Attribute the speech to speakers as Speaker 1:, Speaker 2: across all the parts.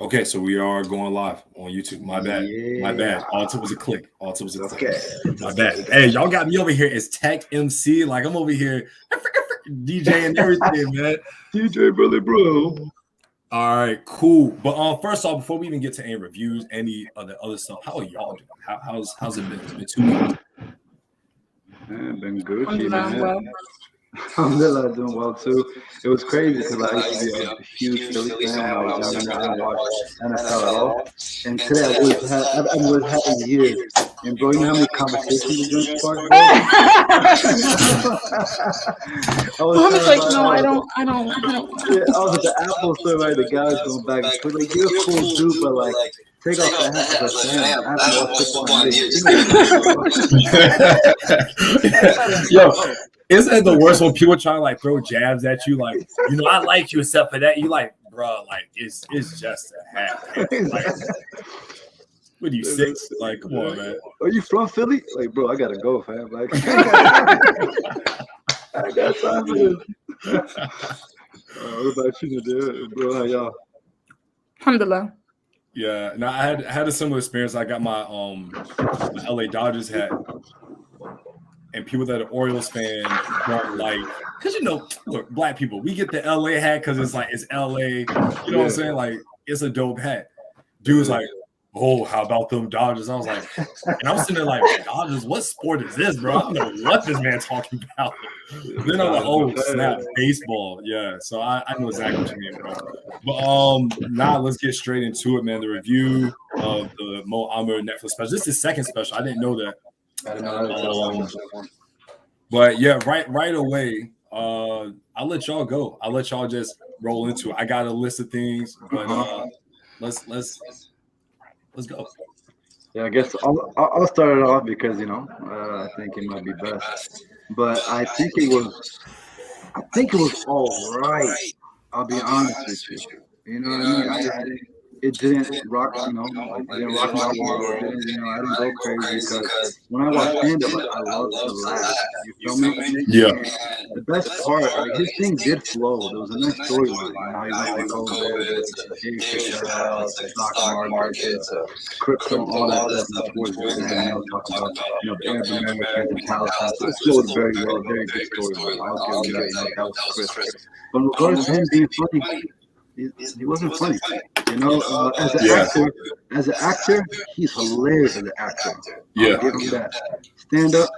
Speaker 1: Okay, so we are going live on YouTube. My bad. My
Speaker 2: Yeah.
Speaker 1: bad. All it took was a click. All it took was a click.
Speaker 2: Okay.
Speaker 1: My bad. Hey, y'all got me over here as Tech MC. Like I'm over here DJ and everything, man.
Speaker 2: DJ Brother Bro.
Speaker 1: All right, cool. But first off, before we even get to any reviews, any of the other stuff, how are y'all doing? How's it been? It's been 2 weeks.
Speaker 2: Man, been Gucci,
Speaker 3: Alhamdulillah,
Speaker 2: man.
Speaker 3: well.
Speaker 2: Alhamdulillah, doing well too. It was crazy because I used to be a huge Philly fan when I was younger. I didn't watch NFL at all. And today I haven't really had in years. And bro, you know how many conversations the drink sparked, bro? I was
Speaker 3: Mohammed's
Speaker 2: telling
Speaker 3: like,
Speaker 2: my,
Speaker 3: no, I don't.
Speaker 2: yeah, I was at the Apple store, right? The guy was going back and forth. Like, you're a cool dude, but like, take off the hat. I was like, damn, I haven't watched football in years.
Speaker 1: Yo, isn't it the worst when people try to like throw jabs at you? Like, I like you except for that. You like, bro, like it's just a hat. Like, what are you, 6? Like, come on, man.
Speaker 2: Are you from Philly? Like, bro, I gotta go, fam. Like, I got time for this. What about you, Nadirah? Bro, how y'all?
Speaker 3: Alhamdulillah.
Speaker 1: Yeah, no, I had a similar experience. I got my LA Dodgers hat, and people that are Orioles fans don't like, because look, black people, we get the LA hat because it's like it's LA. You know what I'm saying? Like it's a dope hat. Dude's like, oh, how about them Dodgers? I was like, and I'm sitting there like, Dodgers, what sport is this, bro? I don't know what this man's talking about. Then I'm like, oh, snap, baseball. Yeah, so I know exactly what you mean, bro. But now let's get straight into it, man. The review of the Amer Netflix special. This is the second special. I didn't know that. But yeah, right away, I'll let y'all go. I'll let y'all just roll into it. I got a list of things, but let's go.
Speaker 2: Yeah, I guess I'll start it off because I think it might be best. But I think it was all right. I'll be honest with you. You know what I mean? It didn't rock, like, it didn't rock my world. I didn't go crazy because when I watch stand-up, like, I love to laugh. You feel me?
Speaker 1: Yeah.
Speaker 2: And the best part, like, his thing did flow. There was a nice storyline. He went from COVID to to stock market to crypto and all that stuff. And towards the end, talking about, the Arab Americans and Palestine. So it flowed very well, very good storyline. I'll give him that. That was crisp. But in regards to him being funny, he wasn't funny. As an actor, he's hilarious as an actor. I'll give him that. Stand up,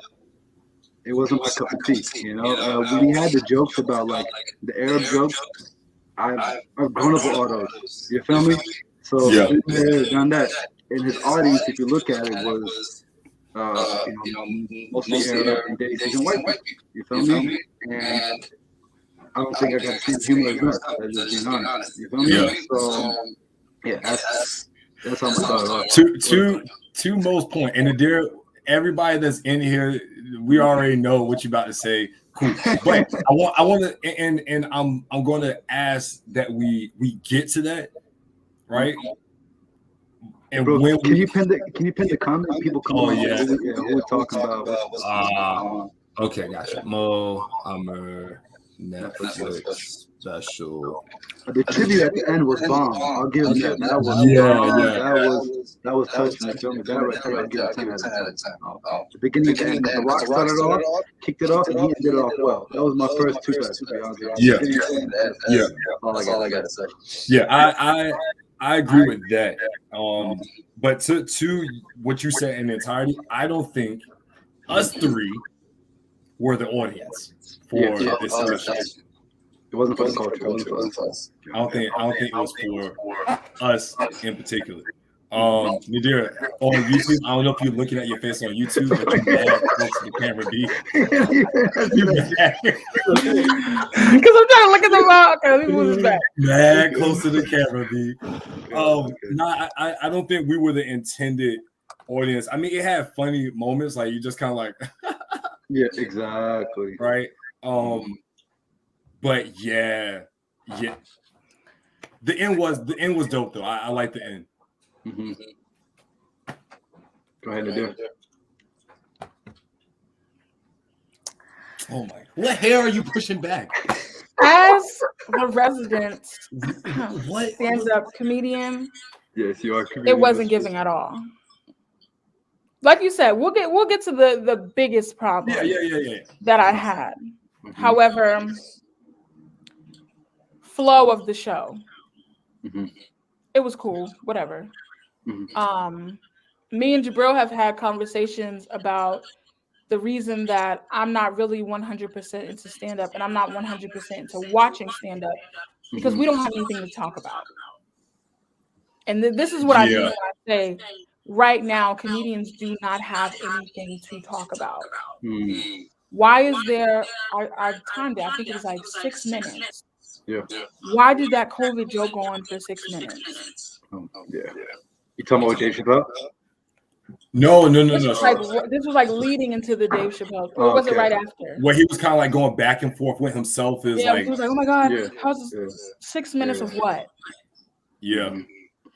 Speaker 2: it wasn't my cup of tea. When he had the jokes about like the Arab jokes, I've grown up with all those. You feel me? So he done that. And his audience, if you look at it, was mostly Arab and Daisies and white people. You feel me? And I don't think I got the same humor as that. That's just being honest. You feel me?
Speaker 1: Yeah.
Speaker 2: So yeah, that's how I'm started off.
Speaker 1: To most point, and Nadirah, everybody that's in here, we already know what you're about to say. Cool, but I want to, and I'm going to ask that we get to that, right? And
Speaker 2: bro,
Speaker 1: when
Speaker 2: can you pin the comment? People come on.
Speaker 1: Yeah.
Speaker 2: Who we're talking about?
Speaker 1: Okay, gotcha. Amer Netflix special.
Speaker 2: The tribute at the end was bomb. I'll give him that. That was That was touching. You feel me? That right there, I'll give it 10 out of 10. The beginning and the end. The Rock started off, kicked it off, and he ended it off well. That was my first two bets, to be honest with you.
Speaker 1: Yeah.
Speaker 2: That's all I gotta say.
Speaker 1: Yeah, I agree with that. But to what you said in entirety, I don't think us three were the audience for this special.
Speaker 2: It wasn't for the culture. It wasn't for us.
Speaker 1: I don't think it was for us in particular. Nadirah, on YouTube, I don't know if you're looking at your face on YouTube, but you mad close to the camera B. You mad.
Speaker 3: Because I'm trying to look at the mouth. Okay, let me move this back.
Speaker 1: Mad close to the camera B. I don't think we were the intended audience. I mean, it had funny moments, like you just kind of like
Speaker 2: yeah, exactly.
Speaker 1: Right. But yeah. The end was dope though. I like the end.
Speaker 2: Mm-hmm. Go ahead, Nadirah.
Speaker 1: Oh my! What hair are you pushing back?
Speaker 3: As a resident
Speaker 1: What?
Speaker 3: stand-up comedian,
Speaker 2: Yes, you are.
Speaker 3: it
Speaker 2: Comedian.
Speaker 3: wasn't giving at all. Like you said, we'll get to the biggest problem
Speaker 1: Yeah.
Speaker 3: that I had.
Speaker 2: Mhm.
Speaker 3: However, flow of the show,
Speaker 2: Mhm.
Speaker 3: it was cool. Whatever.
Speaker 2: Mhm.
Speaker 3: Me and Jabril have had conversations about the reason that I'm not really 100% into stand-up and I'm not 100% into watching stand-up because we don't have anything to talk about. And this is what I mean when I say right now comedians do not have anything to talk about.
Speaker 2: Mm.
Speaker 3: Why is there I timed it, I think it was like 6 minutes.
Speaker 2: Yeah.
Speaker 3: Why did that COVID joke go on for 6 minutes?
Speaker 2: Yeah. You talking about Dave Chappelle?
Speaker 1: No.
Speaker 3: This was like leading into the Dave Chappelle, or was it right after?
Speaker 1: Where he was kind of like going back and forth with himself is
Speaker 3: Yeah,
Speaker 1: like,
Speaker 3: he was like, "Oh my god,
Speaker 2: Yeah.
Speaker 3: how's this 6 minutes of what?"
Speaker 1: yeah.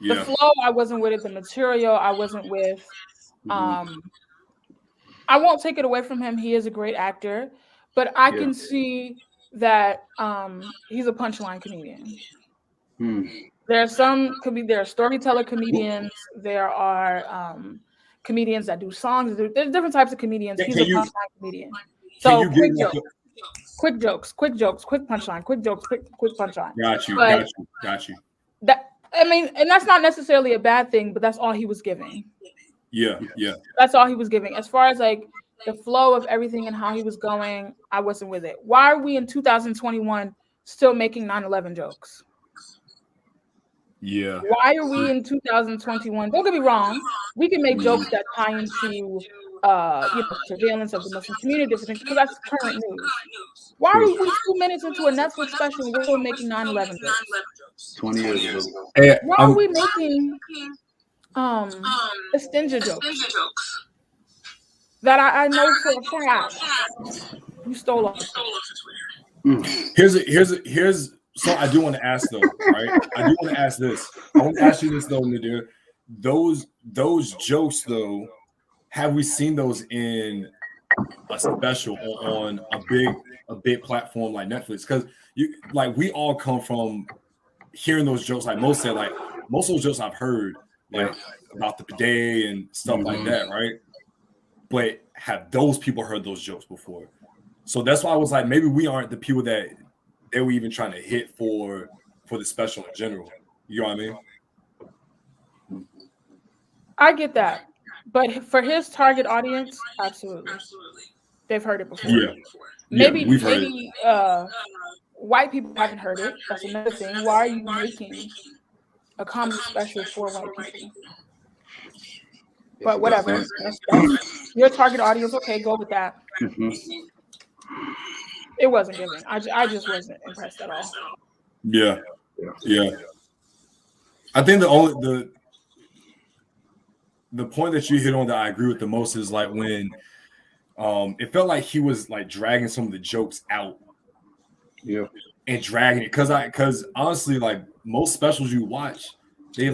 Speaker 3: The flow, I wasn't with it. The material, I wasn't with. I won't take it away from him. He is a great actor, but I can see that he's a punchline comedian. There are there are storyteller comedians. There are comedians that do songs. There's different types of comedians. He's a punchline comedian. So quick jokes, quick punchline, quick jokes, quick punchline.
Speaker 1: Got you.
Speaker 3: That, I mean, and that's not necessarily a bad thing, but that's all he was giving.
Speaker 1: Yeah.
Speaker 3: That's all he was giving. As far as like the flow of everything and how he was going, I wasn't with it. Why are we in 2021 still making 9/11 jokes?
Speaker 1: Yeah.
Speaker 3: Why are we in 2021? Don't get me wrong. We can make jokes that tie into surveillance of the Muslim community, different things, because that's current news. Why are we 2 minutes into a Netflix special and we're still making 9/11 jokes?
Speaker 2: 20 years ago.
Speaker 3: Why are we making extension jokes that I know for a fact you stole off Twitter?
Speaker 1: Here's so I do want to ask though, right? I do want to ask this. I want to ask you this though, Nadir. Those jokes though, have we seen those in a special or on a big platform like Netflix? Because we all come from hearing those jokes. Like most of those jokes I've heard, like about the bidet and stuff like that, right? But have those people heard those jokes before? So that's why I was like, maybe we aren't the people that they were even trying to hit for the special in general. You know what I mean?
Speaker 3: I get that. But for his target audience, absolutely. They've heard it before.
Speaker 1: Yeah.
Speaker 3: Maybe
Speaker 1: heard it.
Speaker 3: White people haven't heard it. That's another thing. Why are you making a comedy special for white people? But whatever. That's your target audience. Okay, go with that. It wasn't giving. I just wasn't impressed at all.
Speaker 1: Yeah. I think the point that you hit on that I agree with the most is like when it felt like he was like dragging some of the jokes out.
Speaker 2: Yeah.
Speaker 1: And dragging it. Cause honestly, like most specials you watch, they're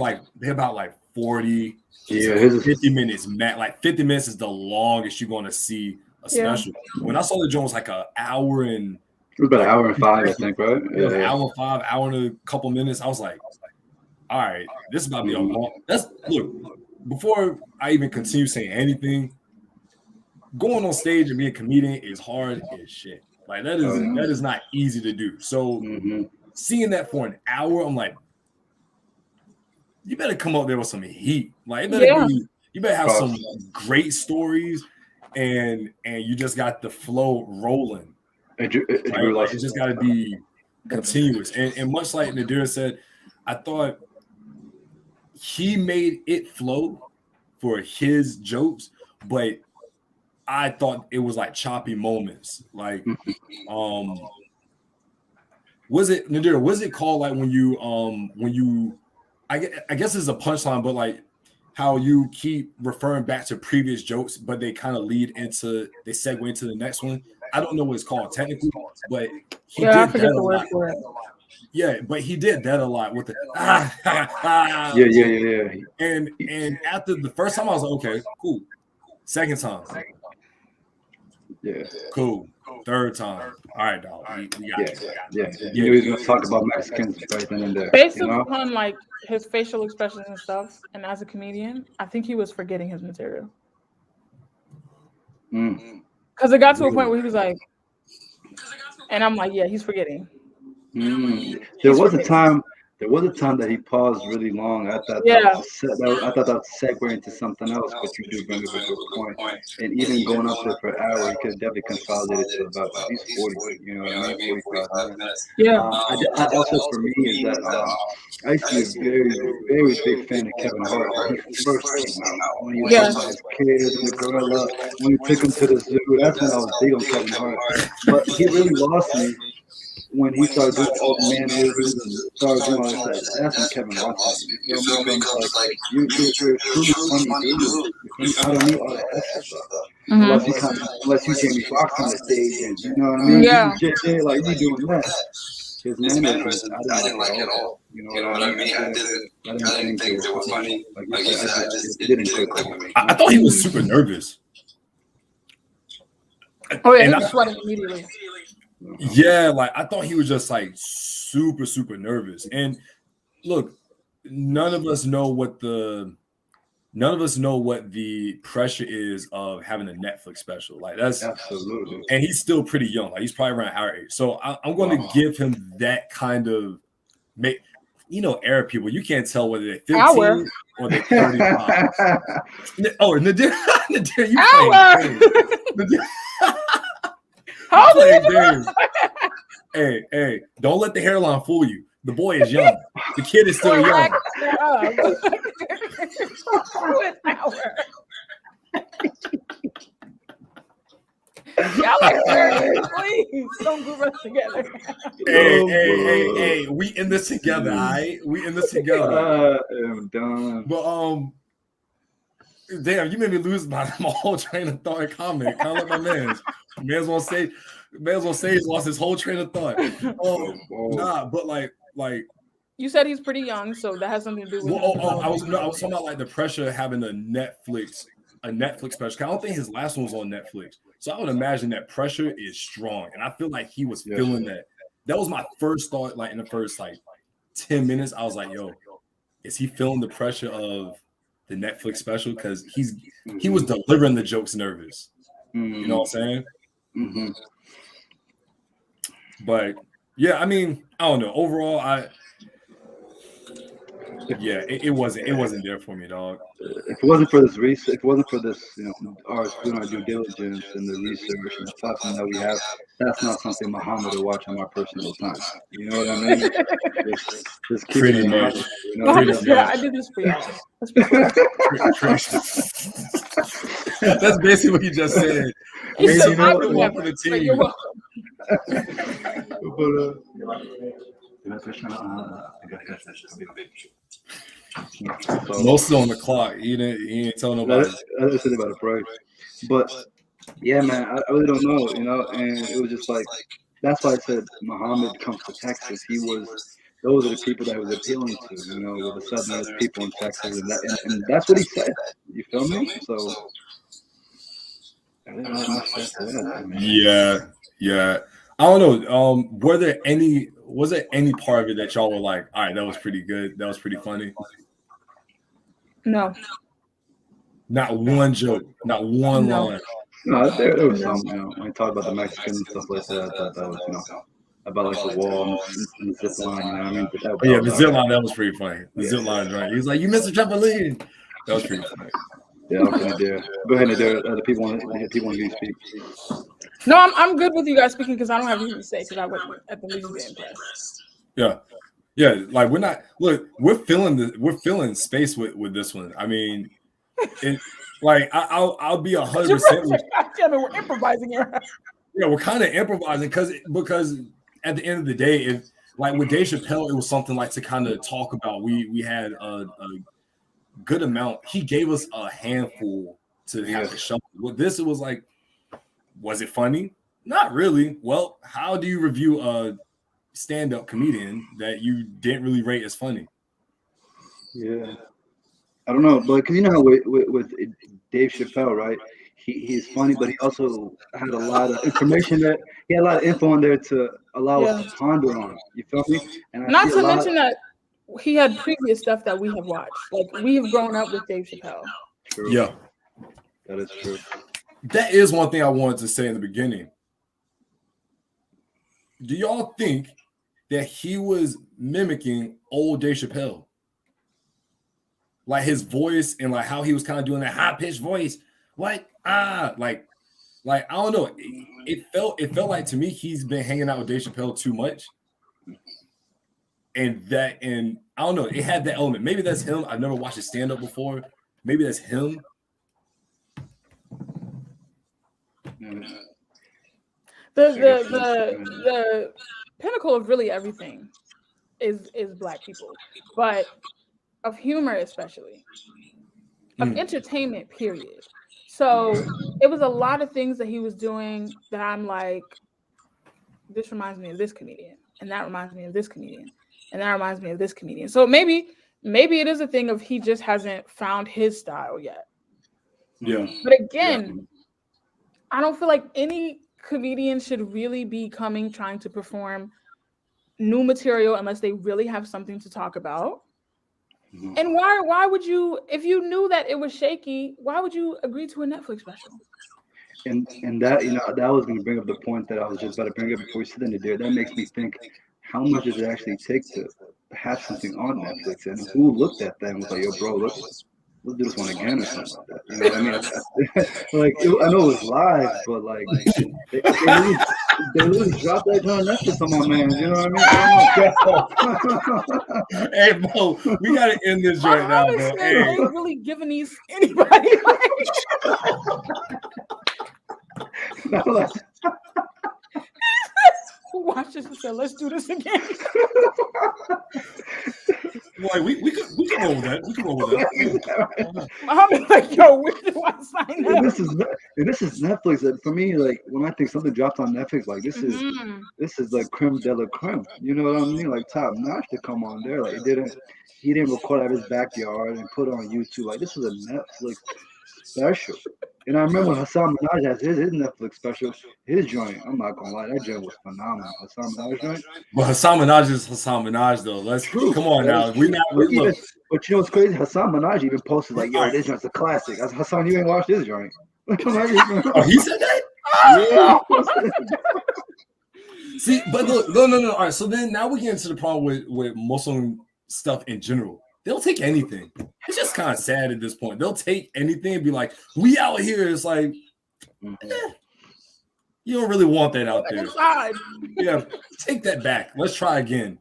Speaker 1: about like 40 to 50 minutes. Like 50 minutes is the longest you're gonna see a special. When I saw the joint was like an hour and
Speaker 2: it was about an hour and 5, I think, right?
Speaker 1: It was an hour and 5, hour and a couple minutes. I was like, all right, this is about to be a long. Look, before I even continue saying anything, going on stage and being a comedian is hard as shit. Like that is not easy to do. So seeing that for an hour, I'm like, you better come up there with some heat. Like you better have some great stories, and you just got the flow rolling. Right? Like, it just got to be continuous. And much like Nadirah said, I thought he made it flow for his jokes, but I thought it was like choppy moments. Like, was it Nadirah? Was it called like when you I guess it's a punchline, but like how you keep referring back to previous jokes, but they kind of they segue into the next one. I don't know what it's called technically, but he did
Speaker 3: I forget
Speaker 1: that
Speaker 3: the
Speaker 1: a
Speaker 3: word
Speaker 1: lot.
Speaker 3: for it.
Speaker 1: Yeah, but he did that a lot with the
Speaker 2: Yeah.
Speaker 1: And after the first time, I was like, okay, cool. Second time,
Speaker 2: Yeah.
Speaker 1: Cool. Third time. All right, dog. We got it.
Speaker 2: Yeah. You knew he was going to talk about Mexicans right then and there.
Speaker 3: Based
Speaker 2: You know?
Speaker 3: upon like his facial expressions and stuff, and as a comedian, I think he was forgetting his material. Because it got to a point where he was like, and I'm like, yeah, he's forgetting.
Speaker 2: There was a time that he paused really long. I thought that was a segue into something else, but you do bring up a good point. And even going up there for an hour, he could definitely consolidate it to about at least 40. You know what I mean? 45 minutes.
Speaker 3: Yeah.
Speaker 2: I also, for me, is that I used to be a very, very big fan of Kevin Hart when he first came out. When he was talking about his kids and the gorilla, when he took him to the zoo, that's when I was big on Kevin Hart. But he really lost me when he started doing all the mannerisms and started doing all that. That's when Kevin lost me. You feel me? It's like you're a truly funny dude. I don't need all that extra stuff. Unless you Jamie Foxx on the stage and you know what I mean?
Speaker 3: Yeah.
Speaker 2: You like you doing that. His mannerisms, I didn't like at all. You know what I mean? I didn't think they were funny. Like you said, it didn't click with me.
Speaker 1: I thought he was super nervous.
Speaker 3: Oh yeah, he was sweating immediately.
Speaker 1: Yeah, like I thought he was just like super, super nervous. And look, none of us know what the pressure is of having a Netflix special. Like that's
Speaker 2: absolutely.
Speaker 1: And he's still pretty young. Like he's probably around our age. So I'm going to give him that kind of Arab people. You can't tell whether they're 15 or they're 35. Oh, Nadirah, you playing Hey, don't let the hairline fool you. The boy is young. The kid is still young.
Speaker 3: Please don't group us together.
Speaker 1: Hey, we in this together, all right? We in this together.
Speaker 2: I'm done.
Speaker 1: But damn, you made me lose my whole train of thought and comment. Kind of like my man's. Man's on stage lost his whole train of thought. Nah, but like
Speaker 3: you said he's pretty young, so that has something to do with.
Speaker 1: I was talking about like the pressure of having a Netflix special. I don't think his last one was on Netflix, so I would imagine that pressure is strong, and I feel like he was feeling that. That was my first thought. Like in the first 10 minutes, I was like, "Yo, is he feeling the pressure of the Netflix special?" Because he was delivering the jokes nervous. You know what I'm saying?
Speaker 2: Mm-hmm.
Speaker 1: But yeah, I mean, I don't know. Overall, it wasn't there for me, dog.
Speaker 2: If it wasn't for this research, if it wasn't for this, our doing our due diligence and the research and the platform that we have, that's not something Muhammad would watch on my personal time. You know what I mean? Just keep
Speaker 1: pretty
Speaker 2: it
Speaker 1: much.
Speaker 3: I did this for y'all.
Speaker 1: That's basically what he just said.
Speaker 3: He said,
Speaker 1: I do one for the team.
Speaker 3: You're welcome.
Speaker 1: Most on the clock. He ain't tell nobody.
Speaker 2: I just said about a price. But yeah, man, I really don't know, and it was just like that's why I said Muhammad comes to Texas. Those are the people that he was appealing to, with the Southerners people in Texas, and that's what he said. You feel me? So
Speaker 1: yeah. I don't know. Was there any part of it that y'all were like, all right, that was pretty good, that was pretty funny?
Speaker 3: No.
Speaker 2: Not one joke, not one line. No, there was some, when I talk about the Mexicans and stuff like that, I thought that was, about like the wall and the zip line, I mean? But
Speaker 1: the zip line, that was pretty funny. The zip line, right? He was like, you missed the trampoline. That was pretty funny.
Speaker 2: Yeah, okay, Nadirah. Go ahead, Nadirah. The people want you to speak.
Speaker 3: No, I'm good with you guys speaking because I don't have anything to say because I would at the least be impressed.
Speaker 1: Yeah. Like we're filling space with this one. I mean, I'll be 100%.
Speaker 3: We're improvising here.
Speaker 1: Yeah, we're kind of improvising because at the end of the day, if like with Dave Chappelle, it was something like to kind of talk about. We had a good amount. He gave us a handful to have to show. With this, it was like, was it funny? Not really. Well, how do you review a stand-up comedian that you didn't really rate as funny?
Speaker 2: Yeah, I don't know, but because you know how with Dave Chappelle, right? he's funny, but he also had a lot of information that he had a lot of info in there to allow us
Speaker 3: Yeah.
Speaker 2: to ponder on. You feel me? And I
Speaker 3: Not
Speaker 2: see a
Speaker 3: to
Speaker 2: lot.
Speaker 3: mention that he had previous stuff that we have watched. Like we have grown up with Dave Chappelle.
Speaker 2: True.
Speaker 1: Yeah,
Speaker 2: That is true.
Speaker 1: that is one thing I wanted to say in the beginning. Do y'all think that he was mimicking old Dave Chappelle? Like his voice and like how he was kind of doing that high pitched voice. Like like I don't know. It felt like to me he's been hanging out with Dave Chappelle too much. And I don't know, it had that element. Maybe that's him. I've never watched his stand-up before. Maybe that's him.
Speaker 3: The pinnacle of really everything is Black people, but of humor especially, of entertainment, period. So it was a lot of things that he was doing that I'm like, this reminds me of this comedian, and that reminds me of this comedian, and that reminds me of this comedian. So maybe it is a thing of he just hasn't found his style yet.
Speaker 1: Yeah.
Speaker 3: But again, I don't feel like any comedian should really be trying to perform new material unless they really have something to talk about. And why would you, if you knew that it was shaky, why would you agree to a Netflix special?
Speaker 2: And that, that was going to bring up the point that I was just about to bring up before you said it there. That makes me think, how much does it actually take to have something on Netflix? And who looked at that and was like, yo, bro, let's do this one again or something like that. You know what I mean? Like, I know it was live, but like they really dropped that on Netflix on my man. You know what I mean?
Speaker 1: Hey, bro, we gotta end this right now, bro. Hey.
Speaker 3: I ain't really giving these anybody. Who watches and said, let's do this again?
Speaker 1: Boy, we can roll with that. We can roll with that.
Speaker 3: I'm like, yo, where do I sign up?
Speaker 2: This is Netflix. For me, like when I think something dropped on Netflix, like this is like creme de la creme. You know what I mean? Like top notch to come on there. Like he didn't record out of his backyard and put it on YouTube. Like this was a Netflix special. And I remember Hassan Minaj has his Netflix special, his joint. I'm not gonna lie, that joint was phenomenal. Hassan Minaj joint.
Speaker 1: But Hassan Minaj is Hassan Minaj though. Come on now. Look.
Speaker 2: But you know what's crazy? Hassan Minaj even posted like, "Yo, this joint's a classic." Hassan, you ain't watched this joint.
Speaker 1: Oh, he said that?
Speaker 2: Yeah.
Speaker 1: See, but look, no. All right, so then now we get into the problem with Muslim stuff in general. They'll take anything. It's just kind of sad at this point. They'll take anything and be like, we out here. It's like, you don't really want that out there. Yeah, take that back. Let's try again.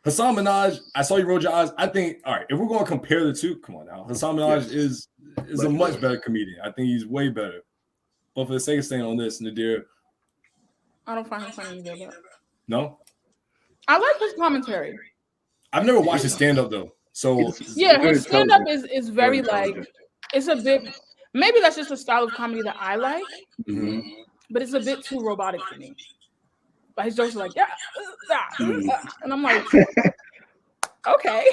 Speaker 1: Hassan Minaj, I saw you roll your eyes. I think, all right, if we're going to compare the two, come on now. Hassan Minaj is a much better comedian. I think he's way better. But for the sake of staying on this, Nadir.
Speaker 3: I don't find him funny either.
Speaker 1: No?
Speaker 3: I like his commentary.
Speaker 1: I've never watched his stand-up though. So
Speaker 3: yeah, his stand-up is very like, it's a bit, maybe that's just a style of comedy that I like, but it's a bit too robotic for me. But his jokes are like, and I'm like, okay.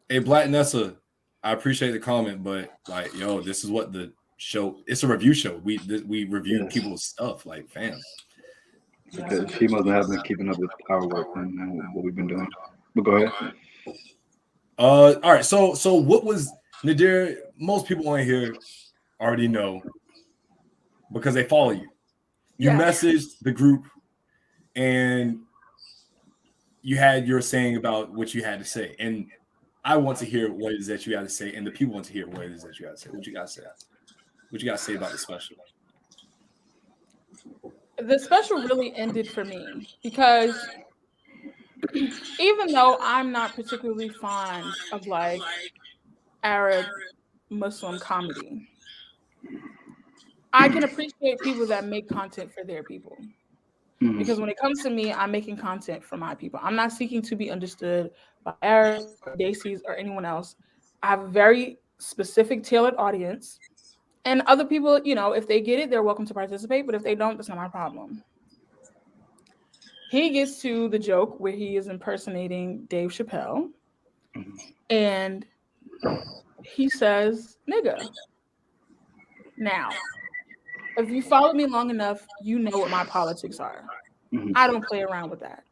Speaker 1: Hey, Black Nessa, I appreciate the comment, but like, yo, this is what the show. It's a review show. We review people's stuff, like, fam.
Speaker 2: Because she must have been keeping up with our work and what we've been doing. But go ahead.
Speaker 1: All right. So what was Nadir? Most people on here already know because they follow you. You messaged the group and you had your saying about what you had to say. And I want to hear what it is that you got to say, and the people want to hear what it is that you got to say. What you got to say? What you got to say about the special?
Speaker 3: The special really ended for me because even though I'm not particularly fond of like Arab Muslim comedy, I can appreciate people that make content for their people. Because when it comes to me, I'm making content for my people. I'm not seeking to be understood by Arabs or Desis or anyone else. I have a very specific tailored audience. And other people, you know, if they get it, they're welcome to participate. But if they don't, that's not my problem. He gets to the joke where he is impersonating Dave Chappelle. And he says, nigga. Now, if you follow me long enough, you know what my politics are. I don't play around with that.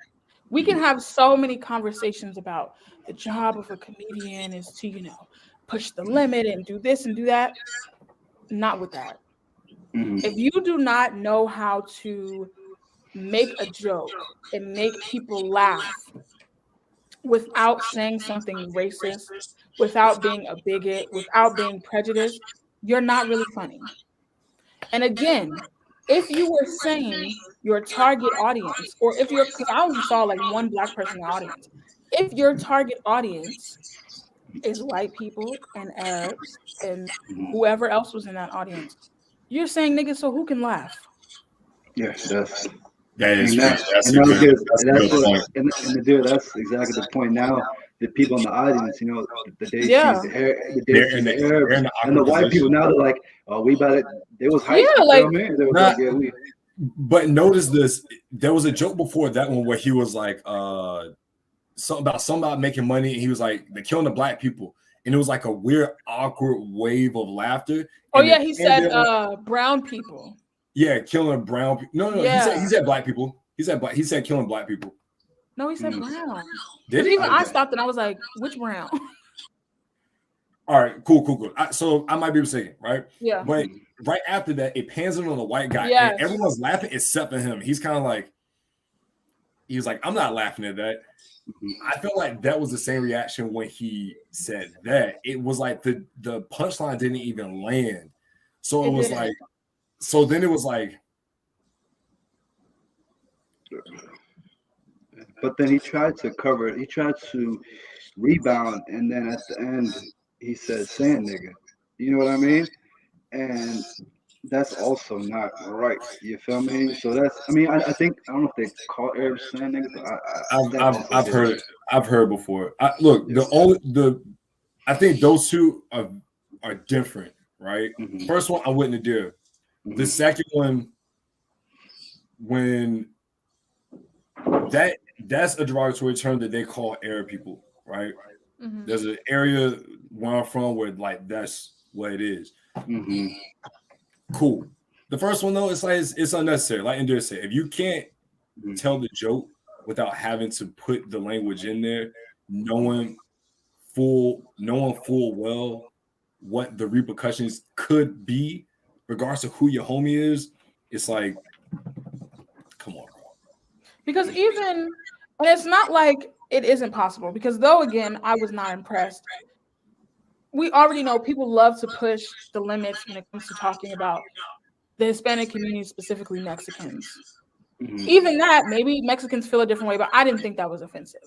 Speaker 3: We can have so many conversations about the job of a comedian is to, push the limit and do this and do that. Not with that. If you do not know how to make a joke and make people laugh without saying something racist, without being a bigot, without being prejudiced, you're not really funny. And again, if you were saying your target audience, or if you're, because I only saw like one Black person in the audience, if your target audience is white people and Arabs and whoever else was in that audience, you're saying niggas, so who can laugh?
Speaker 2: Yes, that's
Speaker 1: That's a good point.
Speaker 2: And that's exactly the point. Now the people in the audience, the Dave
Speaker 3: Yeah.
Speaker 2: the Arabs and the white people, now they're like, oh, we about it. They was hyped.
Speaker 3: Yeah, like,
Speaker 2: they was like, yeah, we.
Speaker 1: But notice this. There was a joke before that one where he was like, something about making money, and he was like, they're killing the Black people, and it was like a weird, awkward wave of laughter.
Speaker 3: Oh yeah, he said brown people.
Speaker 1: Yeah, killing brown people. No,
Speaker 3: Yeah.
Speaker 1: he said Black people. He said killing Black people.
Speaker 3: No, he said brown.
Speaker 1: Did he?
Speaker 3: Even I stopped and I was like, which brown?
Speaker 1: All right, cool. So I might be mistaken, right?
Speaker 3: Yeah.
Speaker 1: But right after that, it pans in on the white guy,
Speaker 3: Yes.
Speaker 1: and everyone's laughing except for him. He's kind of like, he was like, I'm not laughing at that. I feel like that was the same reaction when he said that. It was like the punchline didn't even land. So it was
Speaker 3: didn't.
Speaker 1: like, so then it was like.
Speaker 2: But then he tried to cover it. He tried to rebound, and then at the end, he said, "Sand nigga." You know what I mean? And that's also not right. You feel me? So that's. I mean, I think I don't know if they call Arabs sand niggas. But
Speaker 1: I've heard before. I think those two are different, right? First one, I wouldn't do. The second one, when that's a derogatory term that they call Arab people, right? There's an area where I'm from where like that's what it is. Cool. The first one though, it's like it's unnecessary. Like Nadirah said, if you can't tell the joke without having to put the language in there, knowing full well what the repercussions could be, regardless of who your homie is, it's like, come on, bro.
Speaker 3: Because and it's not like it isn't possible. Because though again, I was not impressed. We already know people love to push the limits when it comes to talking about the Hispanic community, specifically Mexicans. Even that, maybe Mexicans feel a different way, but I didn't think that was offensive.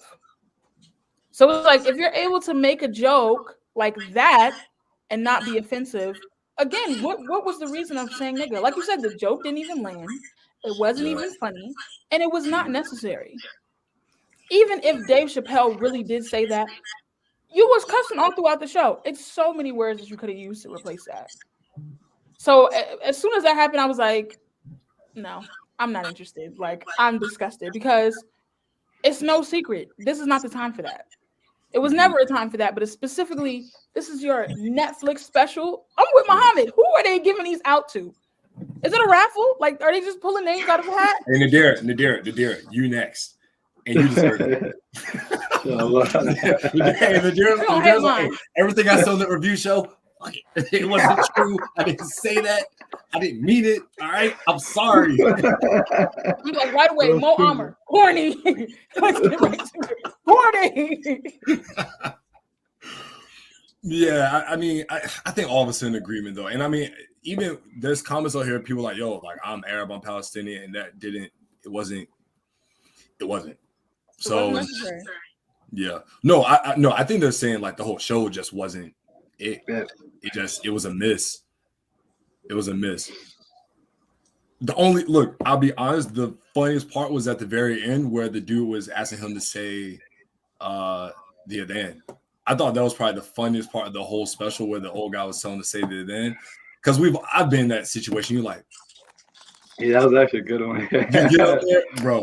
Speaker 3: So it's like, if you're able to make a joke like that and not be offensive, again, what was the reason of saying nigga? Like you said, the joke didn't even land. It wasn't even funny, and it was not necessary. Even if Dave Chappelle really did say that, you was cussing all throughout the show. It's so many words that you could have used to replace that. So as soon as that happened, I was like, no, I'm not interested. Like, I'm disgusted because it's no secret. This is not the time for that. It was never a time for that, but it's specifically, this is your Netflix special. I'm with Muhammad. Who are they giving these out to? Is it a raffle? Like, are they just pulling names out of a hat?
Speaker 1: Hey, Nadirah, you next. And you deserve it. Nadirah's like, everything I saw in the review show, it wasn't true. I didn't say that. I didn't mean it. All right, I'm sorry.
Speaker 3: You like right away, Mo Amer, horny. Horny.
Speaker 1: Yeah, I mean, I think all of us are in agreement though. And I mean, even there's comments out here, people like, yo, like I'm Arab, I'm Palestinian, and it wasn't. So yeah, no, I think they're saying like the whole show just wasn't it. It was a miss. It was a miss. I'll be honest, the funniest part was at the very end where the dude was asking him to say the Adhan. I thought that was probably the funniest part of the whole special where the old guy was telling him to say the Adhan. Because I've been in that situation. You're like,
Speaker 2: yeah, that was actually a good one.
Speaker 1: You get up there, bro.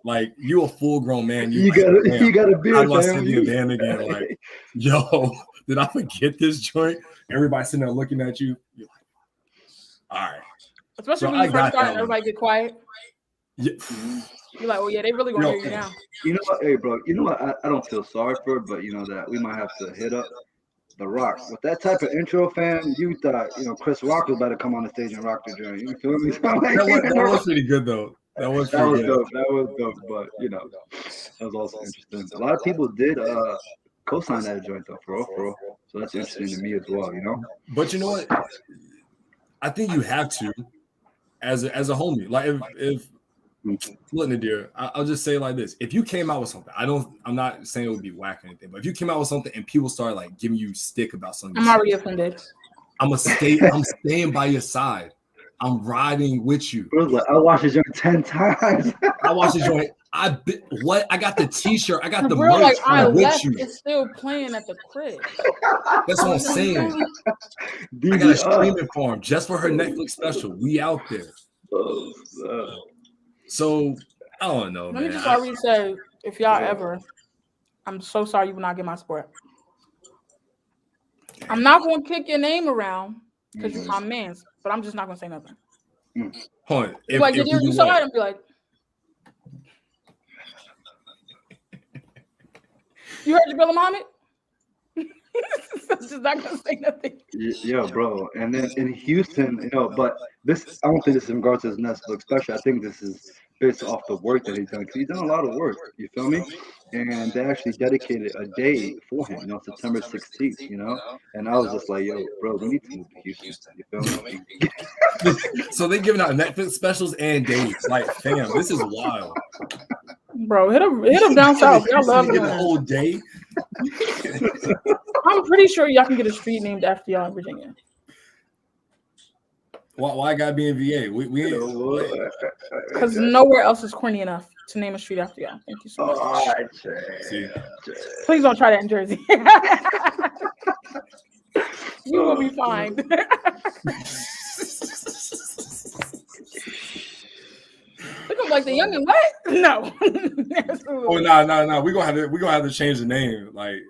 Speaker 1: Like you a full grown man.
Speaker 2: You got a beard.
Speaker 1: How do I say the Adhan again? Like, yo, did I forget this joint? Everybody sitting there looking at you. You're like, All right.
Speaker 3: Especially
Speaker 1: So
Speaker 3: when
Speaker 1: I
Speaker 3: you first
Speaker 1: got
Speaker 3: start
Speaker 1: that
Speaker 3: and everybody get quiet.
Speaker 1: Yeah.
Speaker 3: You're like, oh yeah, they really gonna
Speaker 1: Yo,
Speaker 3: hear you now.
Speaker 2: You know what, hey, bro? You know what? I don't feel sorry for it, but you know that we might have to hit up The Rock with that type of intro, fam. You thought Chris Rock was about to come on the stage and rock the joint. You feel me? So, like,
Speaker 1: that was pretty good though. That was
Speaker 2: that
Speaker 1: pretty
Speaker 2: was
Speaker 1: good.
Speaker 2: dope. That was dope. But that was also interesting. A lot of people did co-sign that joint though, for real. So that's interesting to me as well.
Speaker 1: But you know what? I think you have to, as a homie. Like if look, Nadir, I'll just say it like this: if you came out with something, I'm not saying it would be whack or anything, but if you came out with something and people start like giving you stick about something,
Speaker 3: I'm already offended.
Speaker 1: I'm staying by your side. I'm riding with you.
Speaker 2: Bro, like, I watched the joint 10 times.
Speaker 1: I watched the joint. I got the T-shirt. I got the
Speaker 3: Bro,
Speaker 1: merch.
Speaker 3: like I
Speaker 1: I'm with
Speaker 3: left,
Speaker 1: you.
Speaker 3: it's still playing at the crib.
Speaker 1: That's what I'm saying. I got a streaming farm just for her Netflix special. We out there. So I don't know,
Speaker 3: Let
Speaker 1: man.
Speaker 3: me just already say, if y'all ever, I'm so sorry you will not get my support. I'm not gonna kick your name around because you're my man's, but I'm just not gonna say nothing.
Speaker 1: Hold on.
Speaker 3: If you saw it and be like, you heard Jabril Muhammad? I'm just not gonna say nothing.
Speaker 2: Yeah, bro. And then in Houston, but this, I don't think this is in regards to his Netflix special. I think this is based off the work that he's done, because he's done a lot of work. You feel me? And they actually dedicated a day for him, September 16th, And I was just like, yo, bro, we need to move to Houston. You feel me?
Speaker 1: So they giving out Netflix specials and days. Like, fam, this is wild.
Speaker 3: Bro, hit him down south. Y'all love
Speaker 1: get
Speaker 3: doing
Speaker 1: the
Speaker 3: that.
Speaker 1: whole day.
Speaker 3: I'm pretty sure y'all can get a street named after y'all in Virginia.
Speaker 1: Why I gotta be in VA? We
Speaker 3: because nowhere else is corny enough to name a street after y'all. Thank you so much.
Speaker 1: See.
Speaker 3: Please don't try that in Jersey. You will be fine. Look, I'm like the young and what? No.
Speaker 1: Oh no. We're gonna have to change the name. Like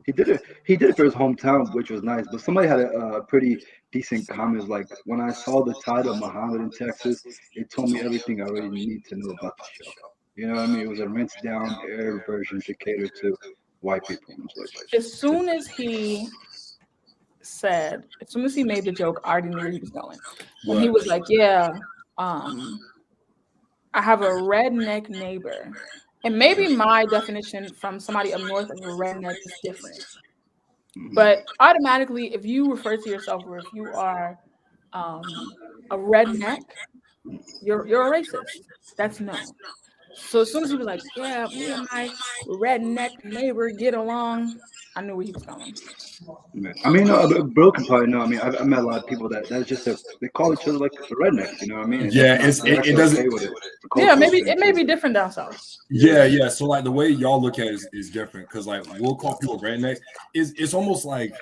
Speaker 2: he did it for his hometown, which was nice. But somebody had a pretty decent comment. Like, when I saw the title Muhammad in Texas, it told me everything I already need to know about the show. You know what I mean? It was a rinsed down air version to cater to white people.
Speaker 3: As soon as he made the joke, I already knew where he was going. And he was like, yeah, I have a redneck neighbor. And maybe my definition from somebody up north of a redneck is different. But automatically, if you refer to yourself or if you are a redneck, you're a racist. That's known. So as soon as he was like, yeah, me and my redneck neighbor get along, I knew where he was going.
Speaker 2: I mean, bro can probably know. I mean, I met a lot of people that's just they call each other like the rednecks. You know what I mean? And
Speaker 1: yeah, it doesn't.
Speaker 2: Okay with it.
Speaker 3: Yeah, maybe it may be different down south.
Speaker 1: Yeah. So like the way y'all look at it is different, because like we'll call people redneck. It's almost like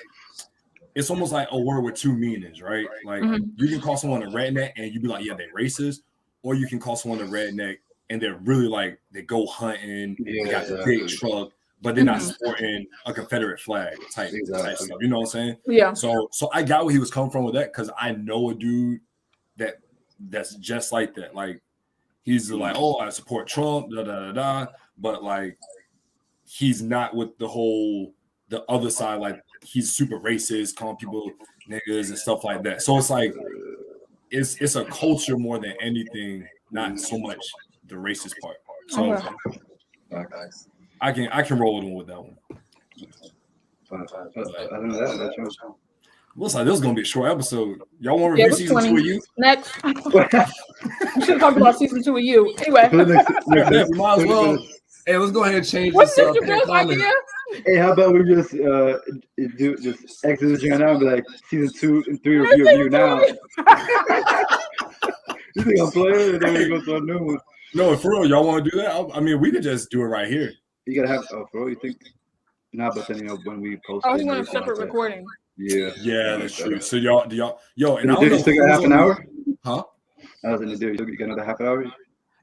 Speaker 1: a word with two meanings, right? Like you can call someone a redneck and you be like, yeah, they're racist, or you can call someone a redneck and they're really like they go hunting, they got the big truck, but they're not sporting a Confederate flag type stuff. You know what I'm saying?
Speaker 3: Yeah.
Speaker 1: So I got where he was coming from with that, because I know a dude that's just like that. Like he's like, oh, I support Trump, but like he's not with the other side. Like he's super racist, calling people niggas and stuff like that. So it's like it's a culture more than anything, not so much the racist part. So I can roll with him with that one. Looks like this is gonna be a short episode. Y'all want to review season 2 of You?
Speaker 3: Next. We should have talked about season 2 of You. Anyway.
Speaker 1: Yeah, we might as well. Hey, let's go ahead and change
Speaker 3: What's
Speaker 1: this.
Speaker 3: Mr. Bill's idea?
Speaker 2: Hey, how about we just exit the joint now and be like season 2 and 3 review now? You think I'm playing? And then we go to a new one.
Speaker 1: No, for real, y'all want to do that? I mean, we could just do it right here.
Speaker 2: You gotta have for real. You think? Nah, but then when we post.
Speaker 3: Oh, he want a separate recording.
Speaker 2: Yeah,
Speaker 1: that's true. So y'all, and I don't
Speaker 2: know.
Speaker 1: You
Speaker 2: still got half an hour?
Speaker 1: Huh?
Speaker 2: I was gonna do. You got another half an hour?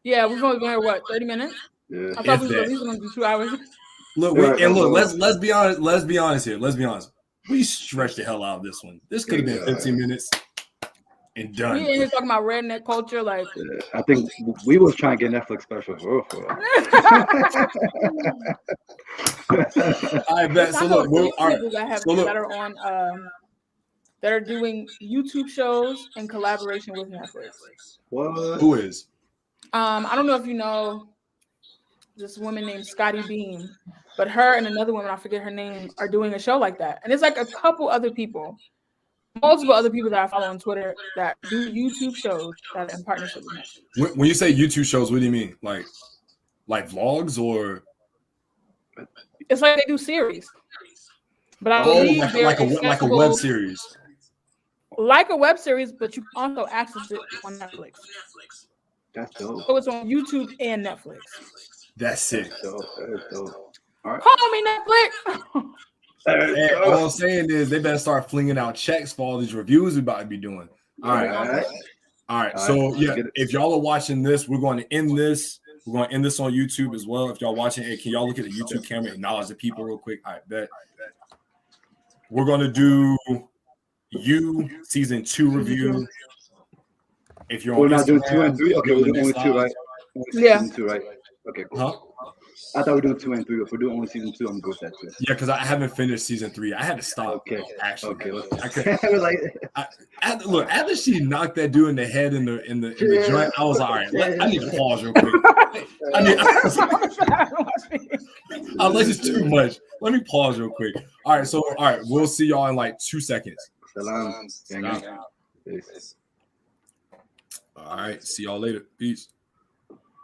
Speaker 3: Yeah, we're only going what, 30 minutes?
Speaker 2: Yeah.
Speaker 3: I thought we were at least going to do 2 hours.
Speaker 1: Look, let's be honest. Let's be honest here. Let's be honest. We stretched the hell out of this one. This could have been 15 minutes. and done.
Speaker 3: We in here talking about redneck culture, like.
Speaker 2: I think we was trying to get Netflix special for
Speaker 1: I bet. So look,
Speaker 3: people that are on that are doing YouTube shows in collaboration with Netflix.
Speaker 2: What?
Speaker 1: Who is?
Speaker 3: I don't know if you know this woman named Scotty Beam, but her and another woman, I forget her name, are doing a show like that. And it's like a couple other people, multiple other people that I follow on Twitter that do YouTube shows that are in partnership with Netflix.
Speaker 1: When you say YouTube shows, what do you mean? Like vlogs or?
Speaker 3: It's like they do series. But I believe
Speaker 1: like a web series.
Speaker 3: Like a web series, but you can also access it on Netflix.
Speaker 2: That's dope.
Speaker 3: So it's on YouTube and Netflix.
Speaker 1: That's sick.
Speaker 2: That's dope. All right.
Speaker 3: Call me Netflix.
Speaker 1: Hey, all I'm saying is they better start flinging out checks for all these reviews we about to be doing. All right. So yeah, if y'all are watching this, we're going to end this. We're going to end this on YouTube as well. If y'all watching it, can y'all look at the YouTube camera and acknowledge the people real quick? All right, bet. We're going to do season 2 review. If you're
Speaker 2: we're not doing 2 and 3, okay, we're doing only 2, right?
Speaker 3: Yeah.
Speaker 2: Season 2, right? Okay, cool.
Speaker 1: Huh?
Speaker 2: I thought we were doing 2 and 3. If we're doing only season 2, I'm good with that too.
Speaker 1: Yeah, because I haven't finished season 3. I had to stop.
Speaker 2: Okay.
Speaker 1: Actually.
Speaker 2: Okay.
Speaker 1: Look, after she knocked that dude in the head in the joint, I was like, all right, I need to pause real quick. Unless it's too much. Let me pause real quick. All right, we'll see y'all in like 2 seconds.
Speaker 2: Salam.
Speaker 1: All right, see y'all later. Peace.